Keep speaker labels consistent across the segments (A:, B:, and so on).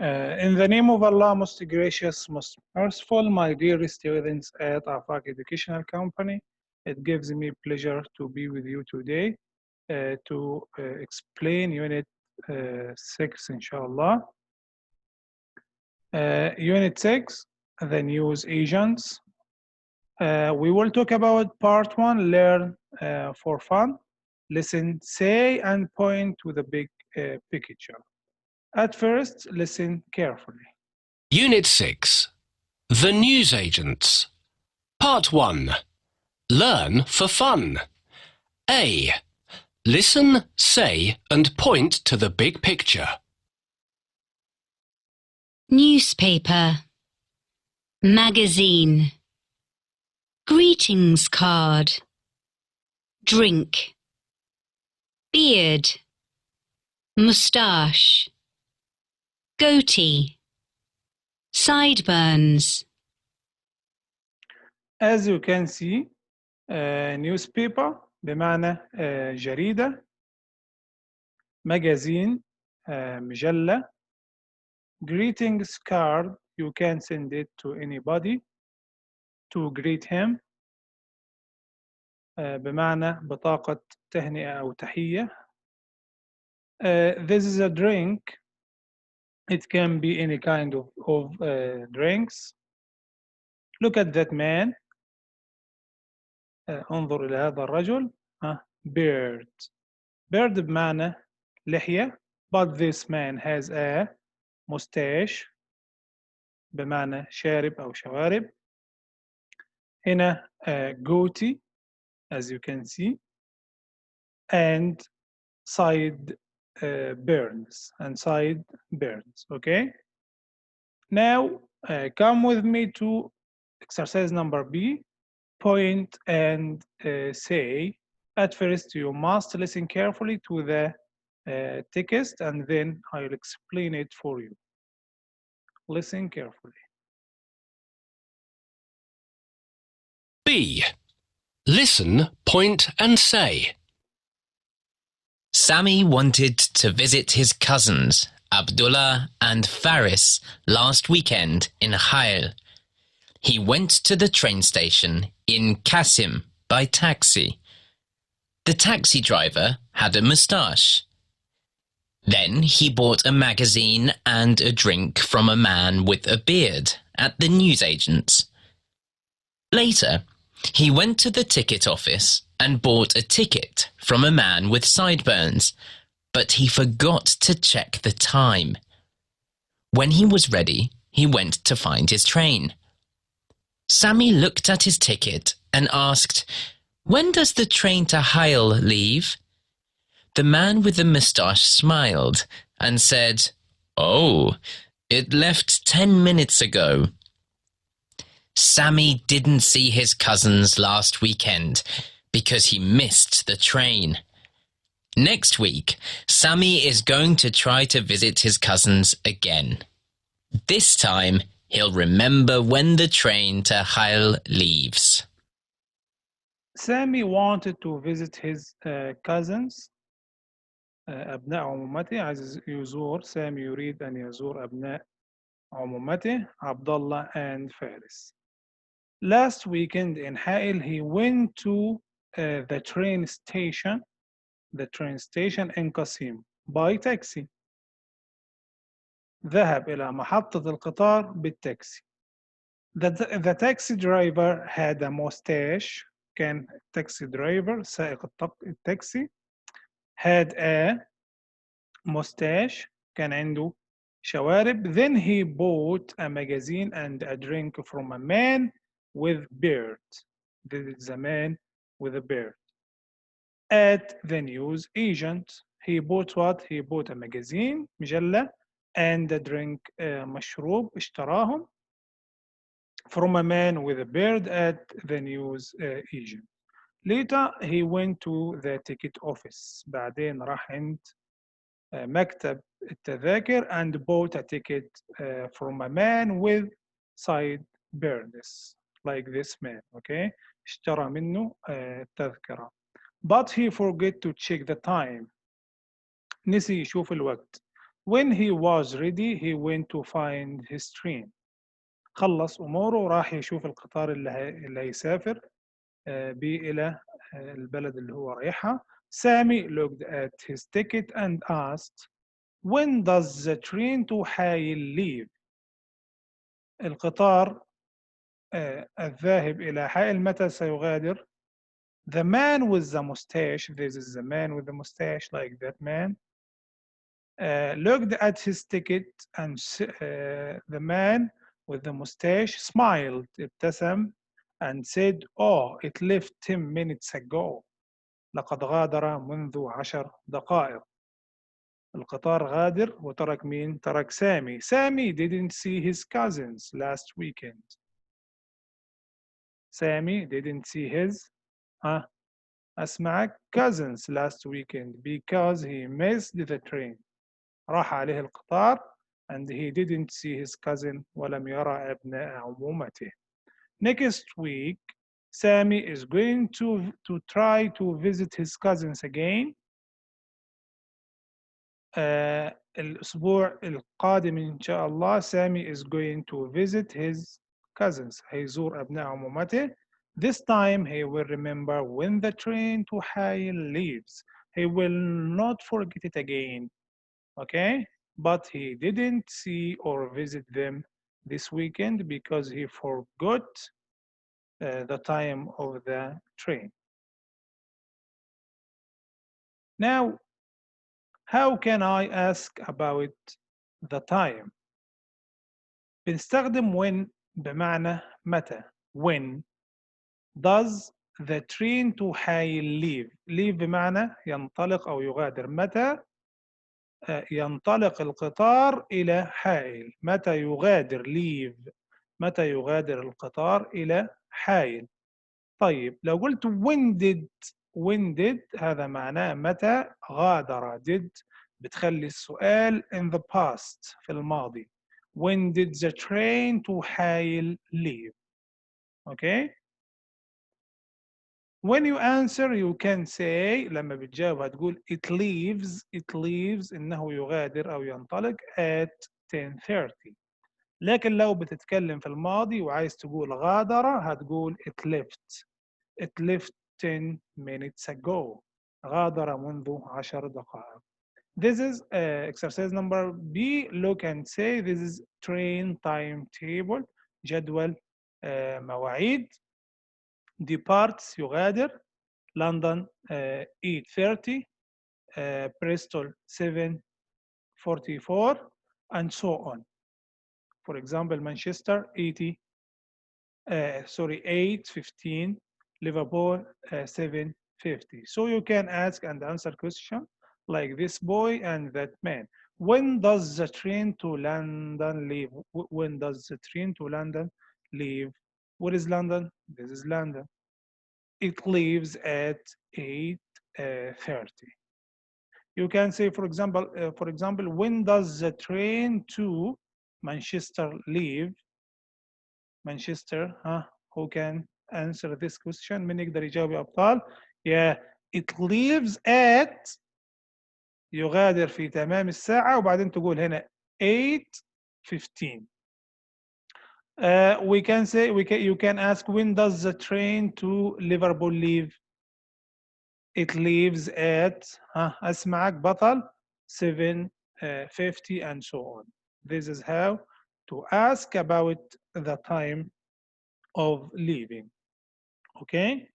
A: In the name of Allah, most gracious, most merciful, my dear students at Afaq Educational Company, it gives me pleasure to be with you today to explain Unit 6, inshallah. Unit 6, the news agents. We will talk about part 1, learn for fun. Listen, say, and point to the big picture. At first, listen carefully.
B: Unit 6, the news agents. Part 1, learn for fun. A. Listen, say, and point to the big picture.
C: Newspaper, magazine, greetings card, drink, beard, moustache, goatee, sideburns.
A: As you can see, newspaper بمعنى جريدة, magazine مجلة, greetings card, you can send it to anybody to greet him بمعنى بطاقة تهنئة أو تحية. This is a drink. It can be any kind of drinks. Look at that man. انظر إلى هذا الرجل. Beard. Beard بمعنى لحية. But this man has a mustache بمعنى شارب أو شوارب. هنا goatee, as you can see, and side burns. Okay. Now come with me to exercise number B. Point and say. At first, you must listen carefully to the text, and then I'll explain it for you. Listen carefully.
B: B. Listen, point, and say.
D: Sammy wanted to visit his cousins, Abdullah and Faris, last weekend in Hail. He went to the train station in Qasim by taxi. The taxi driver had a moustache. Then he bought a magazine and a drink from a man with a beard at the newsagent's. Later, he went to the ticket office and bought a ticket from a man with sideburns, but he forgot to check the time. When he was ready, he went to find his train. Sammy looked at his ticket and asked, "When does the train to Hail leave?" The man with the moustache smiled and said, "Oh, it left 10 minutes ago." Sammy didn't see his cousins last weekend because he missed the train. Next week, Sammy is going to try to visit his cousins again. This time, he'll remember when the train to Hail leaves.
A: Sammy wanted to visit his cousins. أبناء عمومته. عايز يزور. سامي يريد أن يزور أبناء عمومته عبد الله and Faris. Last weekend in Hail, he went to the train station in Qasim by taxi. ذهب إلى محطة القطار بالتاكسي. The taxi driver had a mustache. كان taxi driver سائق التاكسي had a mustache. كان عنده شوارب. Then he bought a magazine and a drink from a man with beard. This is a man with a beard. At the news agent, he bought what? He bought a magazine, مجلة, and a drink, مشروب, اشتراهم from a man with a beard at the news agent. Later, he went to the ticket office. بعدين راح عند مكتب التذاكر and bought a ticket from a man with sideburns, like this man. Okay, اشترى منه التذكرة. But he forgot to check the time. نسي يشوف الوقت. When he was ready, he went to find his train. خلص أموره وراح يشوف القطار اللي هيسافر بيه إلى البلد اللي هو رايحها. Sammy looked at his ticket and asked, when does the train to حايل leave? القطار الذاهب إلى حائل متى سيغادر؟ The man with the mustache, this is the man with the mustache, like that man, looked at his ticket and the man with the mustache smiled, ابتسم, and said, oh, it left 10 minutes ago. لقد غادر منذ 10 دقائق. القطار غادر وترك مين؟ ترك سامي. Sammy didn't see his cousins last weekend. Sammy didn't see his أسمعك cousins last weekend because he missed the train. راح عليه القطار and he didn't see his cousin ولم يرى أبناء عمومته. Next week, Sammy is going to try to visit his cousins again. الأسبوع القادم إن شاء الله Sammy is going to visit his cousins. هيزور أبناء عمومته. This time he will remember when the train to حايل leaves. He will not forget it again. Okay? But he didn't see or visit them this weekend because he forgot the time of the train. Now, how can I ask about the time? بنستخدم when بمعنى متى. When does the train to حايل leave? Leave بمعنى ينطلق أو يغادر. متى ينطلق القطار إلى حائل. متى يغادر leave. متى يغادر القطار إلى حائل. طيب لو قلت when did هذا معناه متى غادر. did بتخلي السؤال in the past في الماضي. When did the train to حايل leave? Okay? When you answer you can say لما بتجاوب هتقول it leaves إنه يغادر أو ينطلق at 10:30. لكن لو بتتكلم في الماضي وعايز تقول غادر هتقول it left 10 minutes ago. غادر منذ 10 دقائق. This is exercise number B. Look and say this is train timetable. جدول مواعيد. Departs يغادر. London 8:30. Bristol 7:44 and so on. For example, Manchester 8:15. Liverpool 7:50. So you can ask and answer question like this boy and that man. When does the train to London leave? When does the train to London leave? What is London? This is London. It leaves at 8:30. You can say, for example, when does the train to Manchester leave? Manchester, who can answer this question? من يقدر يجاوب يا أبطال؟ Yeah, it leaves at يغادر في تمام الساعة وبعدين تقول هنا 8:15. We can say you can ask when does the train to Liverpool leave? It leaves at أسمعك بطل 7:50 and so on. This is how to ask about the time of leaving. Okay?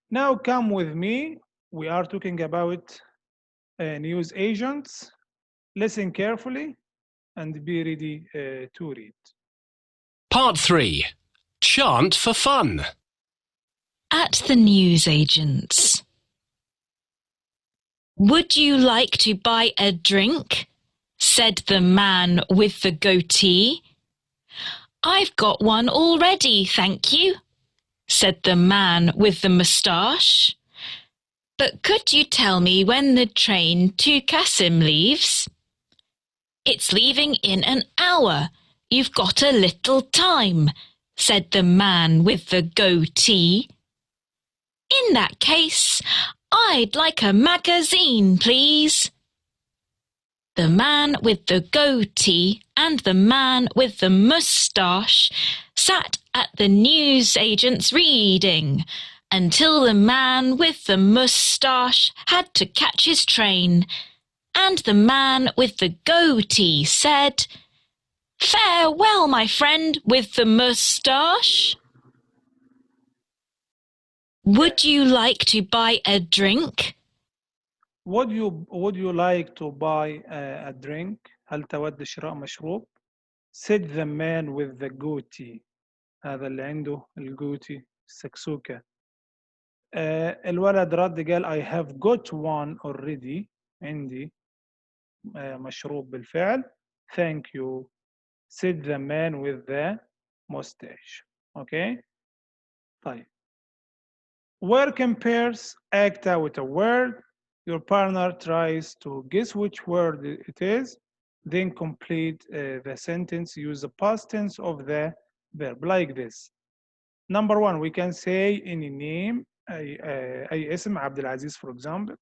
A: Now come with me. We are talking about news agents. Listen carefully and be ready to read.
B: Part 3. Chant for fun.
C: At the newsagents. Would you like to buy a drink? Said the man with the goatee. I've got one already, thank you, said the man with the moustache. But could you tell me when the train to Qasim leaves? It's leaving in an hour. You've got a little time, said the man with the goatee. In that case, I'd like a magazine, please, The man with the goatee and the man with the moustache sat at the newsagent's reading until the man with the moustache had to catch his train. And the man with the goatee said, "Farewell, my friend with the moustache. Would you like to buy a drink?"
A: Would you like to buy a drink? هل تود شراء مشروب؟ said the man with the goatee. هذا اللي عنده الجوتي السكسوكة. الولد رد قال I have got one already. عندي مشروب بالفعل. Thank you, said the man with the mustache. Okay. طيب. Where compares act out a word. Your partner tries to guess which word it is, then complete the sentence. Use the past tense of the verb like this. Number one, we can say any name, أي اسم عبد العزيز for example.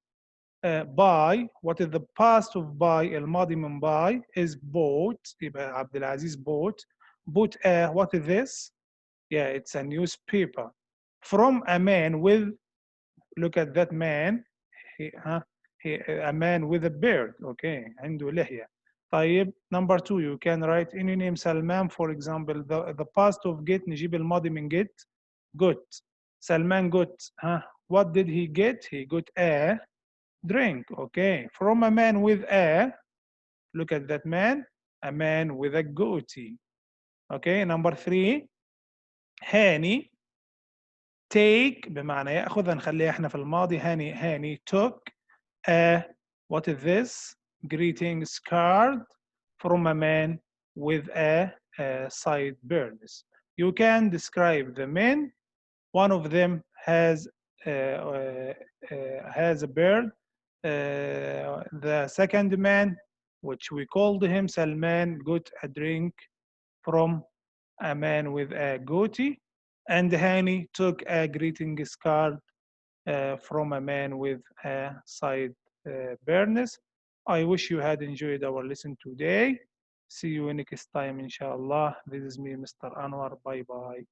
A: Buy, what is the past of buy? الماضي من buy is bought. يبقى عبد العزيز bought. Bought what is this? Yeah, it's a newspaper. From a man with, look at that man. A man with a beard. Okay, عنده لحية. طيب, number two, you can write any name. Salman, for example. The past of get, نجيب الماضي من get. Got. Salman got. What did he get? He got a drink. Okay, from a man with a, look at that man, a man with a goatee. Okay, number three, هاني take بمعنى يأخذ. نخليها احنا في الماضي. هاني took a, what is this? Greetings card from a man with a sideburns. You can describe the men. One of them has a beard. The second man, which we called him Salman, got a drink from a man with a goatee. And Hani took a greetings card from a man with a sideburns. I wish you had enjoyed our lesson today. See you next time, inshallah. This is me, Mr. Anwar. Bye bye.